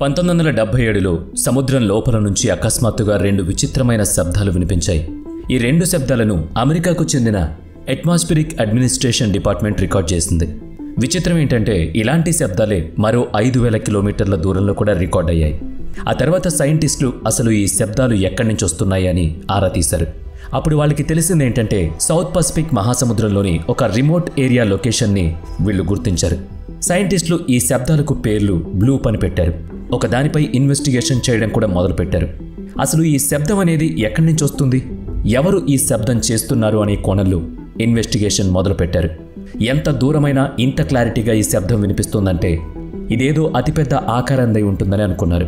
1977లో సముద్రం లోపల నుంచి అకస్మాత్తుగా 2 విచిత్రమైన శబ్దాలు వినిపించాయి. ఈ 2 శబ్దాలను అమెరికాకు చెందిన అట్మాస్ఫిరిక్ అడ్మినిస్ట్రేషన్ డిపార్ట్మెంట్ రికార్డ్ చేసింది. విచిత్రం ఏంటంటే ఇలాంటి శబ్దాలే మరో 5,000 కిలోమీటర్ల దూరంలో కూడా రికార్డ్ అయ్యాయి. ఆ తర్వాత సైంటిస్టులు అసలు ఈ శబ్దాలు ఎక్కడి నుంచి వస్తున్నాయి అని ఆరా తీశారు. అప్పుడు వాళ్ళకి తెలిసింది ఏంటంటే సౌత్ పసిఫిక్ మహాసముద్రంలోని ఒక రిమోట్ ఏరియా లొకేషన్ని వీళ్ళు గుర్తించారు. సైంటిస్టులు ఈ శబ్దాలకు పేర్లు బ్లూప్ అని పెట్టారు. ఒక దానిపై ఇన్వెస్టిగేషన్ చేయడం కూడా మొదలుపెట్టారు. అసలు ఈ శబ్దం అనేది ఎక్కడి నుంచి వస్తుంది, ఎవరు ఈ శబ్దం చేస్తున్నారు అనే కోణంలో ఇన్వెస్టిగేషన్ మొదలుపెట్టారు. ఎంత దూరమైనా ఇంత క్లారిటీగా ఈ శబ్దం వినిపిస్తుందంటే ఇదేదో అతిపెద్ద ఆకారందై ఉంటుందని అనుకున్నారు.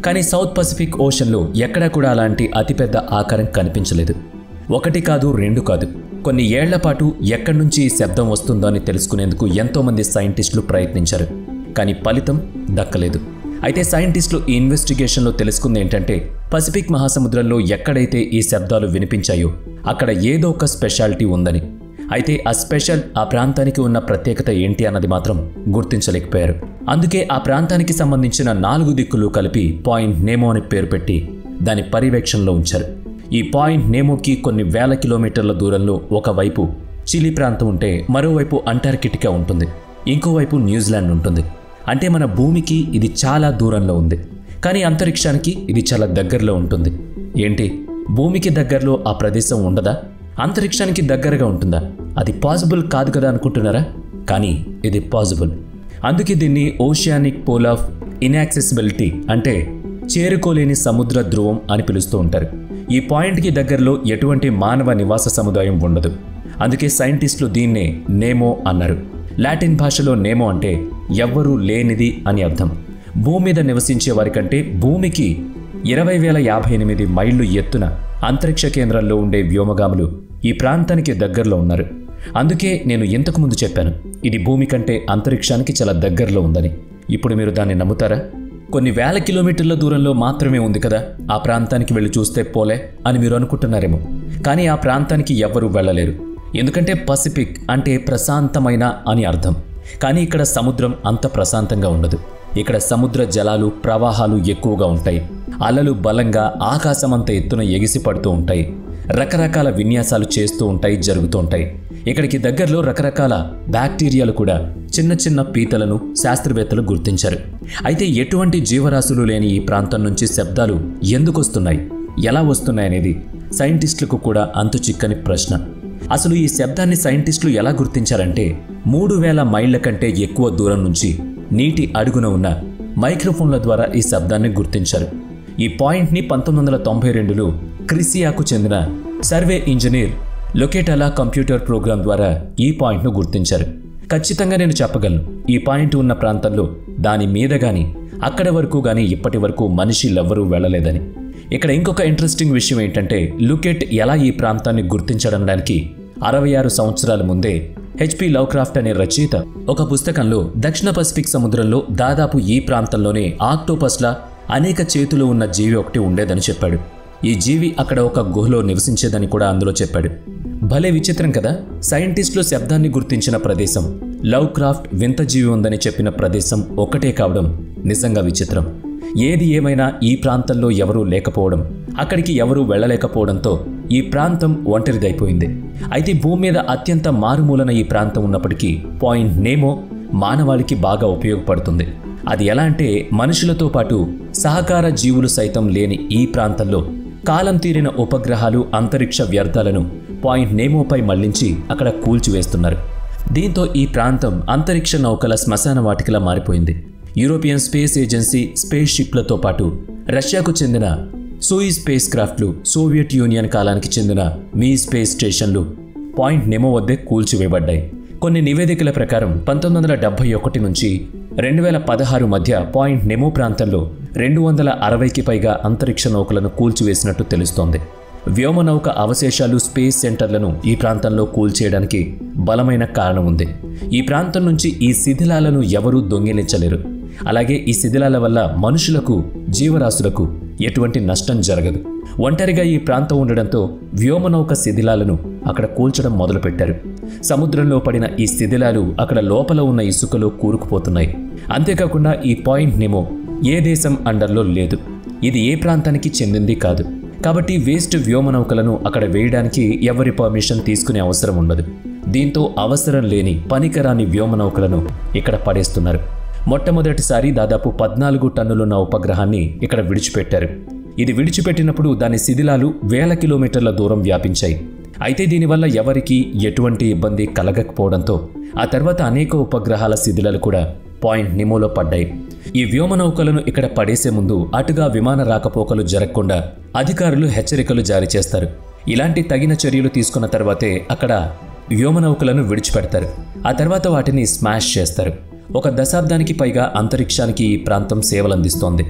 కానీ సౌత్ పసిఫిక్ ఓషన్లో ఎక్కడా కూడా అలాంటి అతిపెద్ద ఆకారం కనిపించలేదు. 1 కాదు 2 కాదు, కొన్ని ఏళ్ల పాటు ఎక్కడి నుంచి ఈ శబ్దం వస్తుందో అని తెలుసుకునేందుకు ఎంతోమంది సైంటిస్టులు ప్రయత్నించారు. కానీ ఫలితం దక్కలేదు. అయితే సైంటిస్టులు ఈ ఇన్వెస్టిగేషన్లో తెలుసుకుంది ఏంటంటే పసిఫిక్ మహాసముద్రంలో ఎక్కడైతే ఈ శబ్దాలు వినిపించాయో అక్కడ ఏదో ఒక స్పెషాలిటీ ఉందని. అయితే ఆ స్పెషల్ ఆ ప్రాంతానికి ఉన్న ప్రత్యేకత ఏంటి అన్నది మాత్రం గుర్తించలేకపోయారు. అందుకే ఆ ప్రాంతానికి సంబంధించిన 4 దిక్కులు కలిపి పాయింట్ నేమో అని పేరు పెట్టి దాని పర్యవేక్షణలో ఉంచారు. ఈ పాయింట్ నేమోకి కొన్ని వేల కిలోమీటర్ల దూరంలో ఒకవైపు చిలీ ప్రాంతం ఉంటే మరోవైపు అంటార్కిటికా ఉంటుంది, ఇంకోవైపు న్యూజిలాండ్ ఉంటుంది. అంటే మన భూమికి ఇది చాలా దూరంలో ఉంది, కానీ అంతరిక్షానికి ఇది చాలా దగ్గరలో ఉంటుంది. ఏంటి, భూమికి దగ్గరలో ఆ ప్రదేశం ఉండదా? అంతరిక్షానికి దగ్గరగా ఉంటుందా? అది పాసిబుల్ కాదు కదా అనుకుంటున్నారా? కానీ ఇది పాసిబుల్. అందుకే దీన్ని ఓషియానిక్ పోల్ ఆఫ్ ఇన్యాక్సెసిబిలిటీ అంటే చేరుకోలేని సముద్ర ధ్రువం అని పిలుస్తూ ఉంటారు. ఈ పాయింట్కి దగ్గరలో ఎటువంటి మానవ నివాస సముదాయం ఉండదు. అందుకే సైంటిస్టులు దీన్నే నేమో అన్నారు. లాటిన్ భాషలో నేమో అంటే ఎవ్వరూ లేనిది అని అర్థం. భూమి మీద నివసించే వారికంటే భూమికి 20,058 మైళ్ళు ఎత్తున అంతరిక్ష కేంద్రంలో ఉండే వ్యోమగాములు ఈ ప్రాంతానికి దగ్గరలో ఉన్నారు. అందుకే నేను ఇంతకుముందు చెప్పాను, ఇది భూమి కంటే అంతరిక్షానికి చాలా దగ్గరలో ఉందని. ఇప్పుడు మీరు దాన్ని నమ్ముతారా? కొన్ని వేల కిలోమీటర్ల దూరంలో మాత్రమే ఉంది కదా, ఆ ప్రాంతానికి వెళ్ళి చూస్తే పోలే అని మీరు అనుకుంటున్నారేమో. కానీ ఆ ప్రాంతానికి ఎవ్వరూ వెళ్ళలేరు. ఎందుకంటే పసిఫిక్ అంటే ప్రశాంతమైన అని అర్థం. కానీ ఇక్కడ సముద్రం అంత ప్రశాంతంగా ఉండదు. ఇక్కడ సముద్ర జలాలు ప్రవాహాలు ఎక్కువగా ఉంటాయి. అలలు బలంగా ఆకాశమంత ఎత్తున ఎగిసి పడుతూ ఉంటాయి. రకరకాల విన్యాసాలు చేస్తూ ఉంటాయి, జరుగుతూ ఉంటాయి. ఇక్కడికి దగ్గరలో రకరకాల బ్యాక్టీరియాలు కూడా చిన్న చిన్న పీతలను శాస్త్రవేత్తలు గుర్తించారు. అయితే ఎటువంటి జీవరాశులు లేని ఈ ప్రాంతం నుంచి శబ్దాలు ఎందుకు వస్తున్నాయి, ఎలా వస్తున్నాయి అనేది సైంటిస్టులకు కూడా అంతు చిక్కని ప్రశ్న. అసలు ఈ శబ్దాన్ని సైంటిస్టులు ఎలా గుర్తించారంటే 3,000 మైళ్ళ కంటే ఎక్కువ దూరం నుంచి నీటి అడుగున ఉన్న మైక్రోఫోన్ల ద్వారా ఈ శబ్దాన్ని గుర్తించారు. ఈ పాయింట్ని 1992లో క్రిసియాకు చెందిన సర్వే ఇంజనీర్ లొకేటలా కంప్యూటర్ ప్రోగ్రాం ద్వారా ఈ పాయింట్ను గుర్తించారు. ఖచ్చితంగా నేను చెప్పగలను, ఈ పాయింట్ ఉన్న ప్రాంతంలో దాని మీద కానీ అక్కడ వరకు కానీ ఇప్పటి వరకు మనుషులెవ్వరూ వెళ్ళలేదని. ఇక్కడ ఇంకొక ఇంట్రెస్టింగ్ విషయం ఏంటంటే లుకెట్ ఎలా ఈ ప్రాంతాన్ని గుర్తించడానికి 66 సంవత్సరాల ముందే హెచ్పి లవ్క్రాఫ్ట్ అనే రచయిత ఒక పుస్తకంలో దక్షిణ పసిఫిక్ సముద్రంలో దాదాపు ఈ ప్రాంతంలోనే ఆక్టోపస్లా అనేక చేతులు ఉన్న జీవి ఒకటి ఉండేదని చెప్పాడు. ఈ జీవి అక్కడ ఒక గుహలో నివసించేదని కూడా అందులో చెప్పాడు. భలే విచిత్రం కదా, సైంటిస్టులు శబ్దాన్ని గుర్తించిన ప్రదేశం, లవ్క్రాఫ్ట్ వింత జీవి ఉందని చెప్పిన ప్రదేశం ఒకటే కావడం నిజంగా విచిత్రం. ఏది ఏమైనా ఈ ప్రాంతంలో ఎవరూ లేకపోవడం, అక్కడికి ఎవరూ వెళ్ళలేకపోవడంతో ఈ ప్రాంతం ఒంటరిదైపోయింది. అయితే భూమి మీద అత్యంత మారుమూలన ఈ ప్రాంతం ఉన్నప్పటికీ పాయింట్ నేమో మానవాళికి బాగా ఉపయోగపడుతుంది. అది ఎలా అంటే మనుషులతో పాటు సహకార జీవులు సైతం లేని ఈ ప్రాంతంలో కాలం తీరిన ఉపగ్రహాలు అంతరిక్ష వ్యర్థాలను పాయింట్ నేమోపై మళ్లించి అక్కడ కూల్చివేస్తున్నారు. దీంతో ఈ ప్రాంతం అంతరిక్ష నౌకల శ్మశాన వాటికలా మారిపోయింది. యూరోపియన్ స్పేస్ ఏజెన్సీ స్పేస్ షిప్లతో పాటు రష్యాకు చెందిన సూయిజ్ స్పేస్ క్రాఫ్ట్లు, సోవియట్ యూనియన్ కాలానికి చెందిన మీ స్పేస్ స్టేషన్లు పాయింట్ నెమో వద్దే కూల్చివేయబడ్డాయి. కొన్ని నివేదికల ప్రకారం 1971 నుంచి 2016 మధ్య పాయింట్ నెమో ప్రాంతంలో 260కి పైగా అంతరిక్ష నౌకలను కూల్చివేసినట్టు తెలుస్తోంది. వ్యోమనౌక అవశేషాలు, స్పేస్ సెంటర్లను ఈ ప్రాంతంలో కూల్చేయడానికి బలమైన కారణం ఉంది. ఈ ప్రాంతం నుంచి ఈ శిథిలాలను ఎవరూ దొంగిలించలేరు. అలాగే ఈ శిథిలాల వల్ల మనుషులకు, జీవరాశులకు ఎటువంటి నష్టం జరగదు. ఒంటరిగా ఈ ప్రాంతం ఉండడంతో వ్యోమనౌక శిథిలాలను అక్కడ కూల్చడం మొదలుపెట్టారు. సముద్రంలో పడిన ఈ శిథిలాలు అక్కడ లోపల ఉన్న ఇసుకలో కూరుకుపోతున్నాయి. అంతేకాకుండా ఈ పాయింట్ నెమో ఏ దేశం అండర్లో లేదు. ఇది ఏ ప్రాంతానికి చెందింది కాదు. కాబట్టి వేస్ట్ వ్యోమనౌకలను అక్కడ వేయడానికి ఎవరి పర్మిషన్ తీసుకునే అవసరం ఉండదు. దీంతో అవసరం లేని పనికిరాని వ్యోమనౌకలను ఇక్కడ పడేస్తున్నారు. మొట్టమొదటిసారి దాదాపు 14 టన్నులున్న ఉపగ్రహాన్ని ఇక్కడ విడిచిపెట్టారు. ఇది విడిచిపెట్టినప్పుడు దాని శిథిలాలు వేల కిలోమీటర్ల దూరం వ్యాపించాయి. అయితే దీనివల్ల ఎవరికీ ఎటువంటి ఇబ్బంది కలగకపోవడంతో ఆ తర్వాత అనేక ఉపగ్రహాల శిథిలాలు కూడా పాయింట్ నిమోలో పడ్డాయి. ఈ వ్యోమనౌకలను ఇక్కడ పడేసే ముందు అటుగా విమాన రాకపోకలు జరగకుండా అధికారులు హెచ్చరికలు జారీ చేస్తారు. ఇలాంటి తగిన చర్యలు తీసుకున్న తర్వాతే అక్కడ వ్యోమనౌకలను విడిచిపెడతారు. ఆ తర్వాత వాటిని స్మాష్ చేస్తారు. 1 దశాబ్దానికి పైగా అంతరిక్షానికి ఈ ప్రాంతం సేవలందిస్తోంది.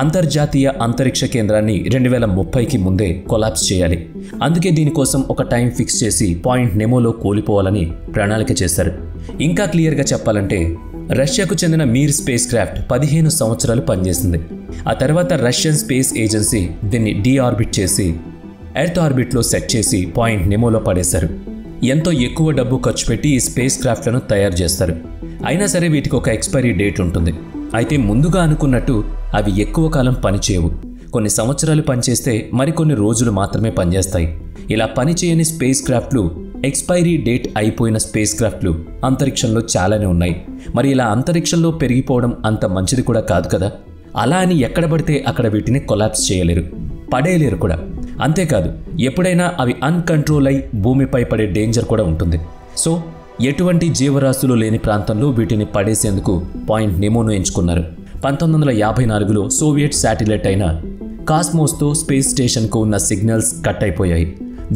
అంతర్జాతీయ అంతరిక్ష కేంద్రాన్ని 2030కి ముందే కొలాప్స్ చేయాలి. అందుకే దీనికోసం ఒక టైం ఫిక్స్ చేసి పాయింట్ నెమోలో కూలిపోవాలని ప్రణాళిక చేశారు. ఇంకా క్లియర్గా చెప్పాలంటే రష్యాకు చెందిన మీర్ స్పేస్ క్రాఫ్ట్ 15 సంవత్సరాలు పనిచేసింది. ఆ తర్వాత రష్యన్ స్పేస్ ఏజెన్సీ దీన్ని డీఆర్బిట్ చేసి ఎర్త్ ఆర్బిట్లో సెట్ చేసి పాయింట్ నెమోలో పడేశారు. ఎంతో ఎక్కువ డబ్బు ఖర్చు పెట్టి ఈ స్పేస్ క్రాఫ్ట్లను తయారు చేస్తారు. అయినా సరే వీటికి ఒక ఎక్స్పైరీ డేట్ ఉంటుంది. అయితే ముందుగా అనుకున్నట్టు అవి ఎక్కువ కాలం పనిచేయవు. కొన్ని సంవత్సరాలు పనిచేస్తే మరికొన్ని రోజులు మాత్రమే పనిచేస్తాయి. ఇలా పనిచేయని స్పేస్ క్రాఫ్ట్లు, ఎక్స్పైరీ డేట్ అయిపోయిన స్పేస్ క్రాఫ్ట్లు అంతరిక్షంలో చాలానే ఉన్నాయి. మరి ఇలా అంతరిక్షంలో పెరిగిపోవడం అంత మంచిది కూడా కాదు కదా. అలా అని ఎక్కడ పడితే అక్కడ వీటిని కొలాప్స్ చేయలేరు, పడేయలేరు కూడా. అంతేకాదు ఎప్పుడైనా అవి అన్కంట్రోల్ అయి భూమిపై పడే డేంజర్ కూడా ఉంటుంది. సో ఎటువంటి జీవరాశులు లేని ప్రాంతంలో వీటిని పడేసేందుకు పాయింట్ నెమోను ఎంచుకున్నారు. 1954లో సోవియట్ శాటిలైట్ అయిన కాస్మోస్తో స్పేస్ స్టేషన్కు ఉన్న సిగ్నల్స్ కట్ అయిపోయాయి.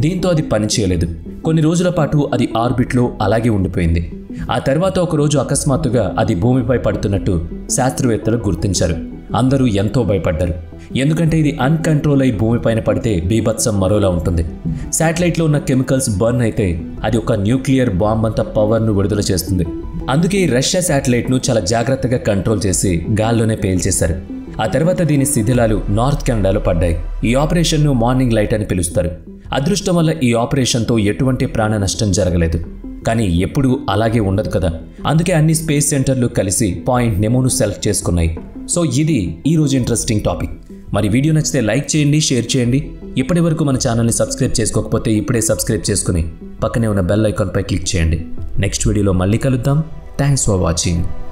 దీంతో అది పనిచేయలేదు. కొన్ని రోజుల పాటు అది ఆర్బిట్లో అలాగే ఉండిపోయింది. ఆ తర్వాత ఒకరోజు అకస్మాత్తుగా అది భూమిపై పడుతున్నట్టు శాస్త్రవేత్తలు గుర్తించారు. అందరూ ఎంతో భయపడ్డారు. ఎందుకంటే ఇది అన్కంట్రోల్ అయి భూమిపైన పడితే బీభత్సం మరోలా ఉంటుంది. శాటిలైట్లో ఉన్న కెమికల్స్ బర్న్ అయితే అది ఒక న్యూక్లియర్ బాంబ్ అంత పవర్ను విడుదల చేస్తుంది. అందుకే రష్యా శాటిలైట్ను చాలా జాగ్రత్తగా కంట్రోల్ చేసి గాల్లోనే పేల్చేశారు. ఆ తర్వాత దీని శిథిలాలు నార్త్ కెనడాలో పడ్డాయి. ఈ ఆపరేషన్ను మార్నింగ్ లైట్ అని పిలుస్తారు. అదృష్టం వల్ల ఈ ఆపరేషన్తో ఎటువంటి ప్రాణ నష్టం జరగలేదు. కానీ ఎప్పుడూ అలాగే ఉండదు కదా. అందుకే అన్ని స్పేస్ సెంటర్లు కలిసి పాయింట్ నెమోను సెలెక్ట్ చేసుకున్నాయి. సో ఇది ఈరోజు ఇంట్రెస్టింగ్ టాపిక్. మరి వీడియో నచ్చితే లైక్ చేయండి, షేర్ చేయండి. ఇప్పటి వరకు మన ఛానల్ని సబ్స్క్రైబ్ చేసుకోకపోతే ఇప్పుడే సబ్స్క్రైబ్ చేసుకుని పక్కనే ఉన్న బెల్ ఐకాన్పై క్లిక్ చేయండి. నెక్స్ట్ వీడియోలో మళ్ళీ కలుద్దాం. Thanks for watching.